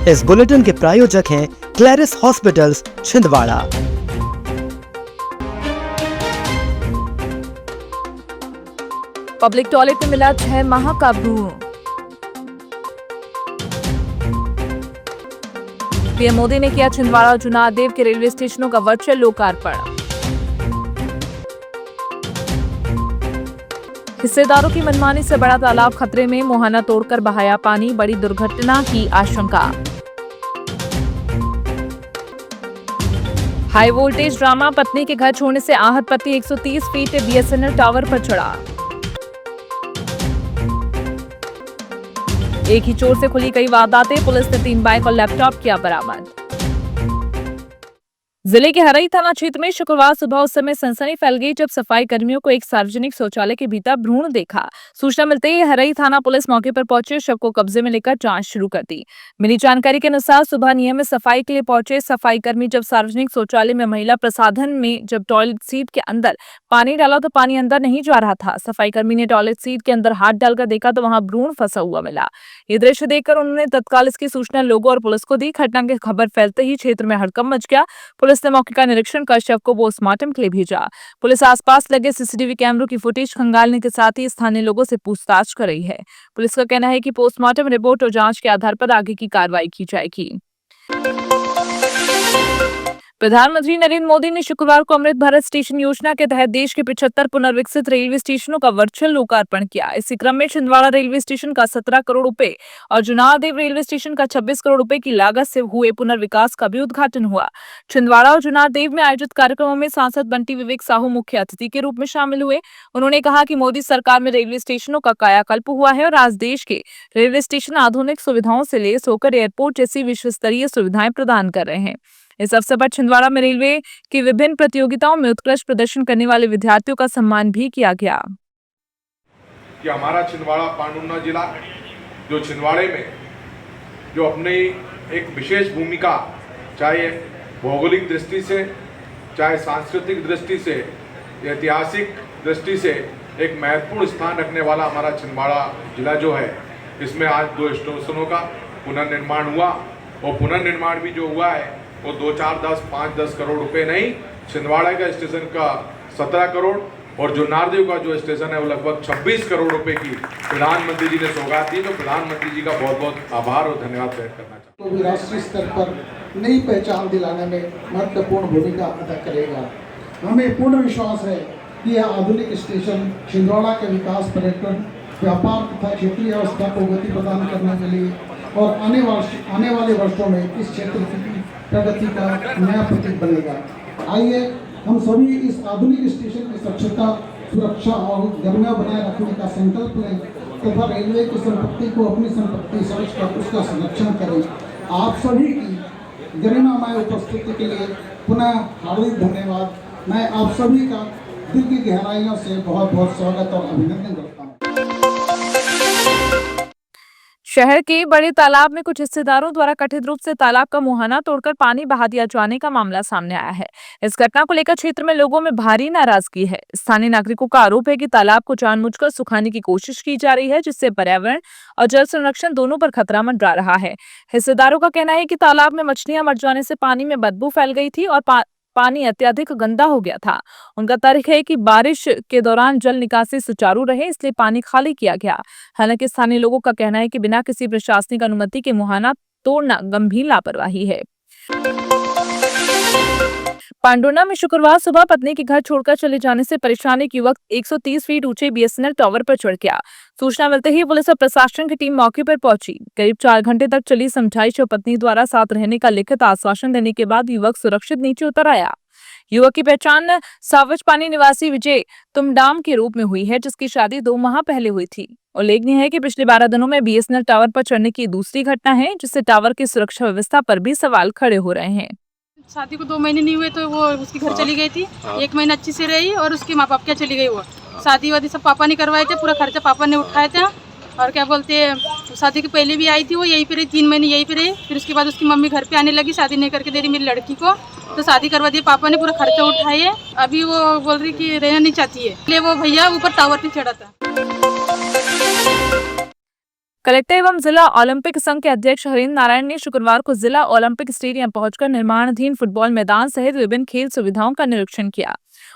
इस बुलेटिन के प्रायोजक हैं Clarice hospitals Chhindwara. Public toilet में मिला 6 माह का भ्रूण। पीएम मोदी ने किया छिंदवाड़ा और जुनारदेव के रेलवे स्टेशनों का वर्चुअल लोकार्पण। हिस्सेदारों की मनमानी से बड़ा तालाब खतरे में, मुहाना तोड़कर बहाया पानी, बड़ी दुर्घटना की आशंका। हाई वोल्टेज ड्रामा, पत्नी के घर छोड़ने से आहत पति 130 फीट बीएसएनएल टावर पर चढ़ा। एक ही चोर से खुली कई वारदातें, पुलिस ने 3 बाइक और लैपटॉप किया बरामद। जिले के हरई थाना क्षेत्र में शुक्रवार सुबह उस समय सनसनी फैल गई जब सफाई कर्मियों को एक सार्वजनिक शौचालय के भीतर भ्रूण देखा। सूचना मिलते ही हरई थाना पुलिस मौके पर पहुंचे, शव को कब्जे में लेकर जांच शुरू कर दी। मिली जानकारी के अनुसार सुबह नियमित सफाई के लिए पहुंचे सफाई कर्मी जब सार्वजनिक शौचालय में महिला प्रसाधन में जब टॉयलेट सीट के अंदर पानी डाला तो पानी अंदर नहीं जा रहा था। सफाई कर्मी ने टॉयलेट सीट के अंदर हाथ डालकर देखा तो वहां भ्रूण फंसा हुआ मिला। ये दृश्य देखकर उन्होंने तत्काल इसकी सूचना लोगों और पुलिस को दी। घटना की खबर फैलते ही क्षेत्र में हड़कंप मच गया। पुलिस ने मौके का निरीक्षण कर शव को पोस्टमार्टम के लिए भेजा। पुलिस आसपास लगे सीसीटीवी कैमरों की फुटेज खंगालने के साथ ही स्थानीय लोगों से पूछताछ कर रही है। पुलिस का कहना है कि पोस्टमार्टम रिपोर्ट और जांच के आधार पर आगे की कार्रवाई की जाएगी। प्रधानमंत्री नरेंद्र मोदी ने शुक्रवार को अमृत भारत स्टेशन योजना के तहत देश के 75 पुनर्विकसित रेलवे स्टेशनों का वर्चुअल लोकार्पण किया। इसी क्रम में छिंदवाड़ा रेलवे स्टेशन का 17 करोड़ रुपए और जुनारदेव रेलवे स्टेशन का 26 करोड़ रुपए की लागत से हुए पुनर्विकास का भी उद्घाटन हुआ। छिंदवाड़ा और जुनारदेव में आयोजित कार्यक्रमों में सांसद बंटी विवेक साहू मुख्य अतिथि के रूप में शामिल हुए। उन्होंने कहा कि मोदी सरकार में रेलवे स्टेशनों का कायाकल्प हुआ है और आज देश के रेलवे स्टेशन आधुनिक सुविधाओं से लैस होकर एयरपोर्ट जैसी विश्वस्तरीय सुविधाएं प्रदान कर रहे हैं। इस अवसर पर छिंदवाड़ा में रेलवे की विभिन्न प्रतियोगिताओं में उत्कृष्ट प्रदर्शन करने वाले विद्यार्थियों का सम्मान भी किया गया। कि हमारा छिंदवाड़ा पांडुना जिला जो छिंदवाड़े में जो अपनी एक विशेष भूमिका, चाहे भौगोलिक दृष्टि से, चाहे सांस्कृतिक दृष्टि से, ऐतिहासिक दृष्टि से एक महत्वपूर्ण स्थान रखने वाला हमारा छिंदवाड़ा जिला जो है, इसमें आज 2 स्टेशनों का पुनर्निर्माण हुआ और पुनर्निर्माण भी जो हुआ है वो 2, 4, 10, 5, 10 करोड़ रुपए नहीं, छिंदवाड़ा का स्टेशन का 17 करोड़ और जुनारदेव का जो स्टेशन है वो लगभग 26 करोड़ रुपए की प्रधानमंत्री जी ने सौगात दी। तो प्रधानमंत्री जी का बहुत बहुत आभार और धन्यवाद व्यक्त करना चाहता हूँ। तो भी राष्ट्रीय स्तर पर नई पहचान दिलाने में महत्वपूर्ण भूमिका अदा करेगा। हमें पूर्ण विश्वास है कि यह आधुनिक स्टेशन छिंदवाड़ा के विकास, पर्यटन, व्यापार तथा क्षेत्रीय अवस्था को गति प्रदान करने के लिए और आने वाले वर्षों में इस क्षेत्र की प्रगति का नया प्रतीक बनेगा। आइए हम सभी इस आधुनिक स्टेशन की स्वच्छता, सुरक्षा और गरिमा बनाए रखने का संकल्प लें तथा रेलवे की संपत्ति को अपनी संपत्ति समझकर उसका संरक्षण करें। आप सभी की गरिमामय उपस्थिति के लिए पुनः हार्दिक धन्यवाद। मैं आप सभी का दिल की गहराइयों से बहुत बहुत स्वागत और अभिनंदन करता हूँ। शहर के बड़े तालाब में कुछ हिस्सेदारों द्वारा कथित रूप से तालाब का मुहाना तोड़कर पानी बहा दिया जाने का मामला सामने आया है। इस घटना को लेकर क्षेत्र में लोगों में भारी नाराजगी है। स्थानीय नागरिकों का आरोप है कि तालाब को जानबूझकर सुखाने की कोशिश की जा रही है, जिससे पर्यावरण और जल संरक्षण दोनों पर खतरा मंडरा रहा है। हिस्सेदारों का कहना है कि तालाब में मछलियां मर जाने से पानी में बदबू फैल गई थी और पानी अत्यधिक गंदा हो गया था। उनका तर्क है कि बारिश के दौरान जल निकासी सुचारू रहे, इसलिए पानी खाली किया गया। हालांकि स्थानीय लोगों का कहना है कि बिना किसी प्रशासनिक अनुमति के मुहाना तोड़ना गंभीर लापरवाही है। पांडुना में शुक्रवार सुबह पत्नी के घर छोड़कर चले जाने से परेशान एक युवक 130 फीट ऊंचे बीएसएनएल टावर पर चढ़ गया। सूचना मिलते ही पुलिस और प्रशासन की टीम मौके पर पहुंची। करीब 4 घंटे तक चली समझाइश और पत्नी द्वारा साथ रहने का लिखित आश्वासन देने के बाद युवक सुरक्षित नीचे उतर आया। युवक की पहचान सावज पानी निवासी विजय तुमडाम के रूप में हुई है, जिसकी शादी 2 माह पहले हुई थी। उल्लेखनीय है कि पिछले 12 दिनों में बीएसएनएल टावर पर चढ़ने की दूसरी घटना है, जिससे टावर की सुरक्षा व्यवस्था पर भी सवाल खड़े हो रहे हैं। शादी को 2 महीने नहीं हुए तो वो उसके घर चली गई थी। 1 महीना अच्छी से रही और उसके माँ बाप क्या चली गई। वो शादी वादी सब पापा ने करवाए थे, पूरा खर्चा पापा ने उठाए थे। और क्या बोलते हैं, शादी के पहले भी आई थी, वो यहीं पे रही, 3 महीने यहीं पे रही। फिर उसके बाद उसकी मम्मी घर पे आने लगी, शादी नहीं करके दे रही मेरी लड़की को, तो शादी करवा दिया। पापा ने पूरा खर्चा उठाए है। अभी वो बोल रही कि रहना नहीं चाहती है, इसलिए वो भैया ऊपर टावर पे चढ़ा था। कलेक्टर एवं जिला ओलंपिक संघ के अध्यक्ष हरेंद्र नारायण ने शुक्रवार को जिला ओलंपिक स्टेडियम पहुंचकर निर्माणाधीन फुटबॉल मैदान सहित विभिन्न खेल सुविधाओं का निरीक्षण किया।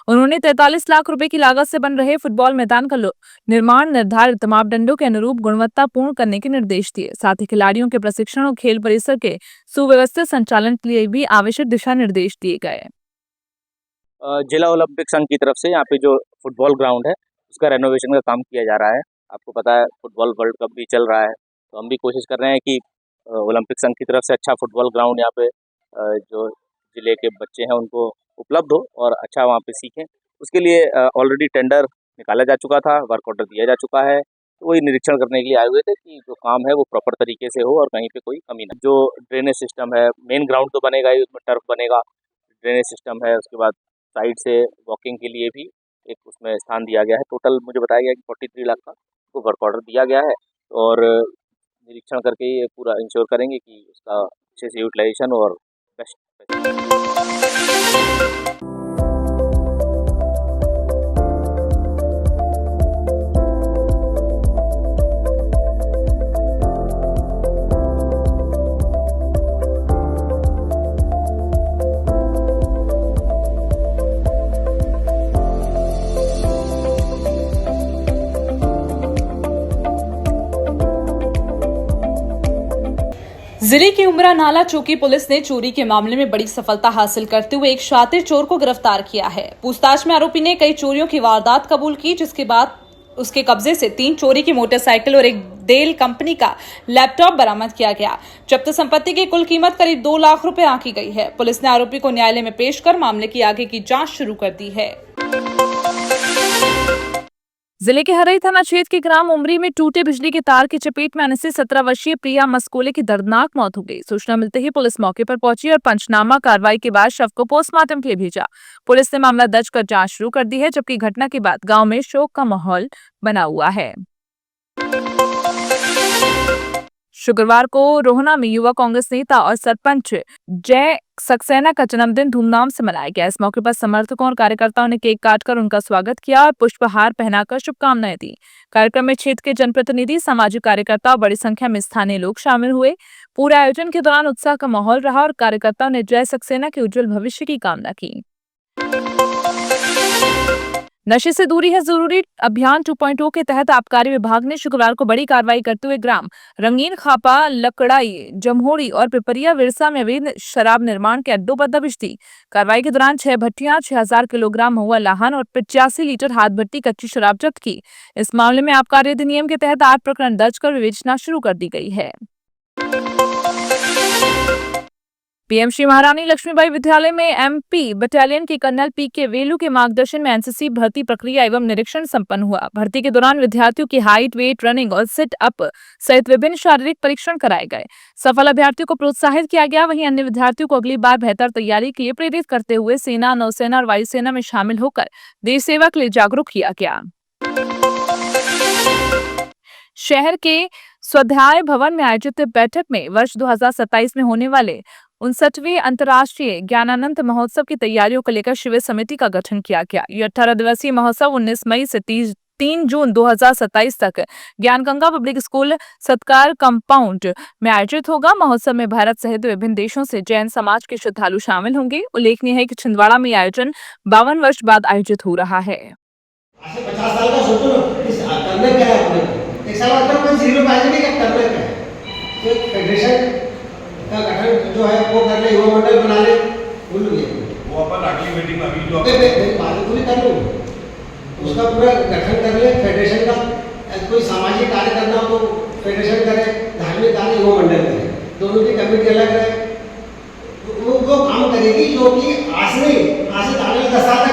उन्होंने 43 लाख रुपए की लागत से बन रहे फुटबॉल मैदान का निर्माण निर्धारित मापदंडों के अनुरूप गुणवत्तापूर्ण करने के निर्देश दिए। साथ ही खिलाड़ियों के प्रशिक्षण और खेल परिसर के सुव्यवस्थित संचालन के लिए भी आवश्यक दिशा निर्देश दिए गए। जिला ओलंपिक संघ की तरफ से यहाँ पे जो फुटबॉल ग्राउंड है उसका रेनोवेशन का काम किया जा रहा है। आपको पता है फुटबॉल वर्ल्ड कप भी चल रहा है, तो हम भी कोशिश कर रहे हैं कि ओलंपिक संघ की तरफ से अच्छा फुटबॉल ग्राउंड यहाँ पे जो जिले के बच्चे हैं उनको उपलब्ध हो और अच्छा वहाँ पे सीखें। उसके लिए ऑलरेडी टेंडर निकाला जा चुका था, वर्क ऑर्डर दिया जा चुका है, तो वही निरीक्षण करने के लिए आए हुए थे कि जो काम है वो प्रॉपर तरीके से हो और कहीं पे कोई कमी ना। जो ड्रेनेज सिस्टम है, मेन ग्राउंड तो बनेगा ही, उसमें टर्फ बनेगा, ड्रेनेज सिस्टम है, उसके बाद साइड से वॉकिंग के लिए भी एक उसमें स्थान दिया गया है। टोटल मुझे बताया गया कि 43 लाख का को वर्क ऑर्डर दिया गया है और निरीक्षण करके ये पूरा इंश्योर करेंगे कि उसका अच्छे से यूटिलाइजेशन और बेस्ट। जिले की उमरा नाला चौकी पुलिस ने चोरी के मामले में बड़ी सफलता हासिल करते हुए एक शातिर चोर को गिरफ्तार किया है। पूछताछ में आरोपी ने कई चोरियों की वारदात कबूल की, जिसके बाद उसके कब्जे से 3 चोरी की मोटरसाइकिल और एक डेल कंपनी का लैपटॉप बरामद किया गया। जब्त संपत्ति की कुल कीमत करीब 2 लाख रुपए आंकी गई है। पुलिस ने आरोपी को न्यायालय में पेश कर मामले की आगे की जांच शुरू कर दी है। जिले के हरई थाना क्षेत्र के ग्राम उमरी में टूटे बिजली के तार की चपेट में आने से 17 वर्षीय प्रिया मस्कोले की दर्दनाक मौत हो गई। सूचना मिलते ही पुलिस मौके पर पहुंची और पंचनामा कार्रवाई के बाद शव को पोस्टमार्टम के लिए भेजा। पुलिस ने मामला दर्ज कर जांच शुरू कर दी है, जबकि घटना के बाद गांव में शोक का माहौल बना हुआ है। शुक्रवार को रोहना में युवा कांग्रेस नेता और सरपंच जय सक्सेना का जन्मदिन धूमधाम से मनाया गया। इस मौके पर समर्थकों और कार्यकर्ताओं ने केक काटकर उनका स्वागत किया और पुष्पहार पहनाकर शुभकामनाएं दी। कार्यक्रम में क्षेत्र के जनप्रतिनिधि, सामाजिक कार्यकर्ता और बड़ी संख्या में स्थानीय लोग शामिल हुए। पूरे आयोजन के दौरान उत्साह का माहौल रहा और कार्यकर्ताओं ने जय सक्सेना के उज्जवल भविष्य की कामना की। नशे से दूरी है जरूरी अभियान 2.0 के तहत आबकारी विभाग ने शुक्रवार को बड़ी कार्रवाई करते हुए ग्राम रंगीन खापा, लकड़ाई, जमहोड़ी और पिपरिया विरसा में अवैध शराब निर्माण के अड्डों पर दबिश दी। कार्रवाई के दौरान 6 भट्टियां, 6000 किलोग्राम महुआ लाहन और 85 लीटर हाथ भट्टी कच्ची शराब जब्त की। इस मामले में आबकारी अधिनियम के तहत 8 प्रकरण दर्ज कर विवेचना शुरू कर दी गई है। पीएम श्री महारानी लक्ष्मीबाई विद्यालय में एमपी बटालियन के कर्नल पीके वेलू के मार्गदर्शन में एनसीसी भर्ती प्रक्रिया एवं निरीक्षण संपन्न हुआ। भर्ती के दौरान विद्यार्थियों की हाइट, वेट, रनिंग और सिट अप सहित विभिन्न शारीरिक परीक्षण कराए गए। सफल अभ्यर्थियों को प्रोत्साहित किया गया। वहीं अन्य विद्यार्थियों को अगली बार बेहतर तैयारी के लिए प्रेरित करते हुए सेना, नौसेना और वायुसेना में शामिल होकर देश सेवा के लिए जागरूक किया गया। शहर के स्वाध्याय भवन में आयोजित बैठक में वर्ष 2027 में होने वाले 59वें अंतर्राष्ट्रीय ज्ञानानंद महोत्सव की तैयारियों को लेकर शिविर समिति का गठन किया गया। यह 18 दिवसीय महोत्सव 19 मई से 3 जून 2027 तक ज्ञानगंगा पब्लिक स्कूल सत्कार कंपाउंड में आयोजित होगा। महोत्सव में भारत सहित विभिन्न देशों से जैन समाज के श्रद्धालु शामिल होंगे। उल्लेखनीय है कि छिंदवाड़ा में आयोजन 52 वर्ष बाद आयोजित हो रहा है। 50 साल का सोचो ना, करना क्या है अपने को। एक साल बाद कोई जीरो पे आ जाएगा, क्या करना क्या है। तो फेडरेशन का गठन जो है वो कर ले, युवा मंडल बना ले, भूल गए वो अपन अगली मीटिंग में अभी जो बात पूरी कर लो, उसका पूरा गठन कर ले फेडरेशन का। कोई सामाजिक कार्य करना हो तो फेडरेशन करे, धार्मिक कार्य युवा मंडल करे, दोनों की कमेटी अलग रहे। वो काम करेगी जो कि आज नहीं, आज से आने 10 साल